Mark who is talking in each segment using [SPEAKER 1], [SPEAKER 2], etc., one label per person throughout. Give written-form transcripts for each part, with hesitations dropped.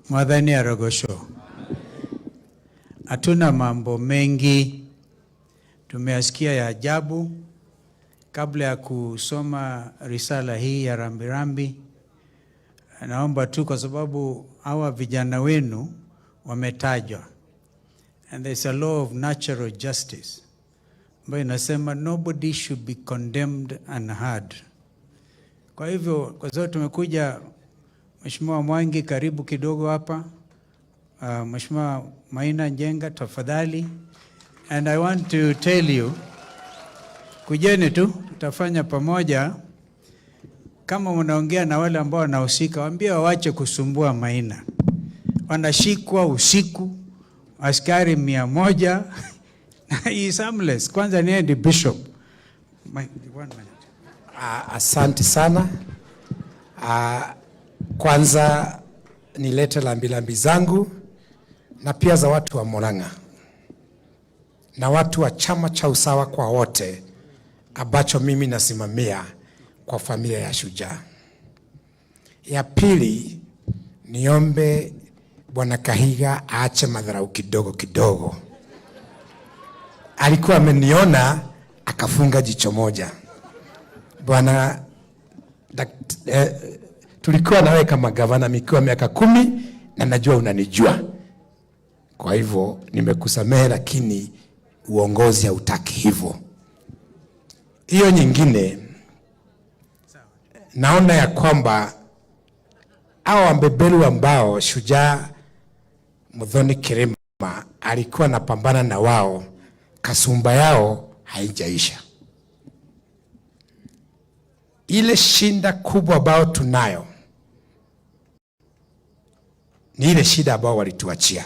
[SPEAKER 1] Mwadhani Arogosho. Hatuna mambo mengi. Tumeyasikia ya ajabu. Kabla ya kusoma risala hii ya rambirambi, naomba tu kwa sababu hawa vijana wenu wametajwa. And there's a law of natural justice ambayo inasema nobody should be condemned unheard. Kwa hivyo, kwa sababu tumekuja, Mheshimiwa Mwangi karibu kidogo hapa. Mheshimiwa Maina Njenga tafadhali. And I want to tell you, kujeni tu, tutafanya pamoja. Kama unaongea na wale ambao wanahusika, waambie waache kusumbua Maina. Wanashikwa usiku, askari 100, he is harmless. Kwanza ni the bishop.
[SPEAKER 2] Asante sana. Kwanza nilete lambilambi zangu na pia za watu wa Murang'a na watu wa chama cha usawa kwa wote ambacho mimi nasimamia kwa familia ya Shujaa. Ya pili, niombe Bwana Kahiga aache madharau kidogo kidogo. Alikuwa ameniona akafunga jicho moja. Bwana tulikuwa nawe kama gavana mikiwa miaka 10 na najua unanijua. Kwa hivyo nimekusamehe, lakini uongozi hautaki hivyo. Hiyo nyingine, naona ya kwamba hao wambebelu ambao Shujaa Muthoni Kirima alikuwa anapambana na wao, kasumba yao haijaisha. Ile shinda kubwa ambao tunayo ni ile shida ambao walituachia.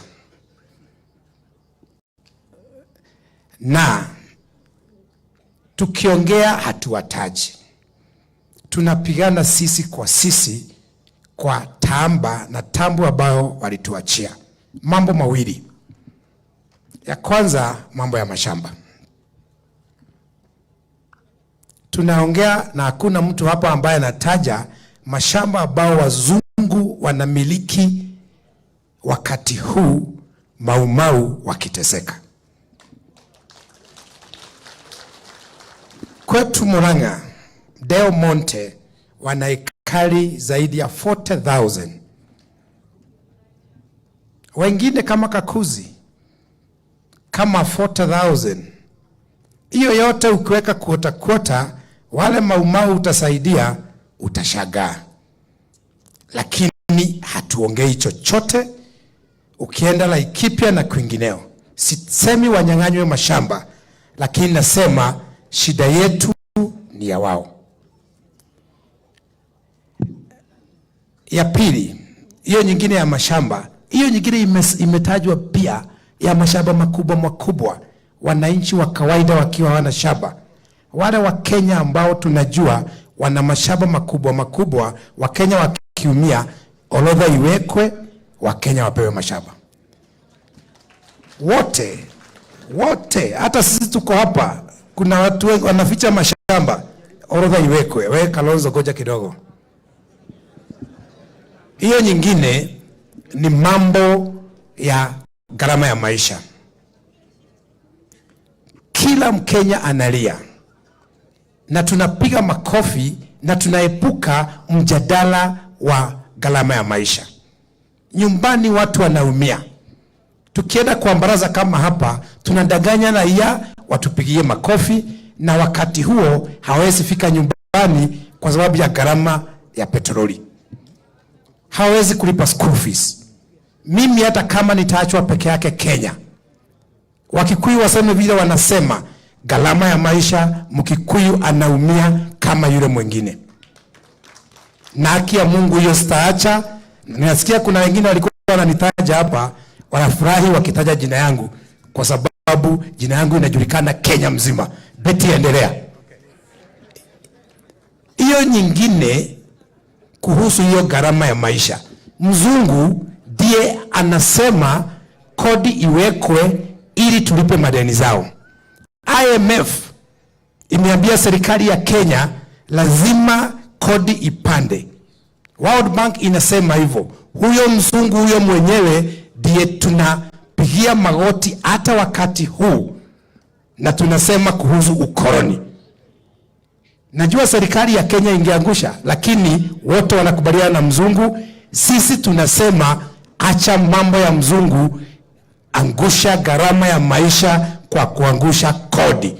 [SPEAKER 2] Na tukiongea hatuwataji. Tunapigana sisi kwa tamba na tambu ambao walituachia. Mambo mawili. Ya kwanza, mambo ya mashamba. Tunaongea na hakuna mtu hapa ambaye anataja mashamba ambao wazungu wanamiliki wakati huu Maumau wakiteseka. Kwetu Murang'a, Del Monte wana ekari zaidi ya 40,000. Wengine kama Kakuzi kama 40,000. Hiyo yote ukiweka kuota wale Maumau utasaidia, utashagaa. Lakini hatuongei chochote. Ukienda Laikipia na kwingineo, sisemi wanyang'anywe mashamba, lakini nasema shida yetu ni ya wao. Ya pili, hiyo nyingine ya mashamba, hiyo nyingine imetajwa pia ya mashamba makubwa, wananchi wa kawaida wakiwa wana shamba. Wale wa Kenya ambao tunajua wana mashamba makubwa, wa Kenya wakiumia, orodha iwekwe, wa Kenya wapewe mashamba. Wote, hata sisi tuko hapa, kuna watu wengi wanaficha mashamba, orodha iwekwe. Wewe Kalonzo goja kidogo. Hiyo nyingine ni mambo ya gharama ya maisha. Kila Mkenya analia na tunapiga makofi na tunaepuka mjadala wa gharama ya maisha. Nyumbani watu wanaumia. Tukienda kwa baraza kama hapa, tunadanganya raia watupigie makofi, na wakati huo hawezi fika nyumbani kwa sababu ya gharama ya petroli. Hawezi kulipa school fees. Mimi hata kama nitaachwa peke yake Kenya, Wakikuyu waseme vile wanasema, gharama ya maisha, Mkikuyu anaumia kama yule mwingine. Na haki ya Mungu hiyo sitaacha. Ninasikia kuna wengine walikuwa wananitaja hapa, wanafurahi wakitaja jina yangu kwa sababu jina yangu inajulikana Kenya mzima. Beti endelea. Hiyo nyingine kuhusu hiyo gharama ya maisha. Mzungu ndiye anasema kodi iwekwe ili tulipe madeni zao. IMF imeambia serikali ya Kenya lazima kodi ipande. World Bank inasema hivyo. Huyo mzungu huyo mwenyewe ndiye tunapigia magoti hata wakati huu, na tunasema kuhusu ukoloni. Najua serikali ya Kenya ingeangusha, lakini wote wanakubaliana na mzungu. Sisi tunasema acha mambo ya mzungu, angusha gharama ya maisha kwa kuangusha kodi.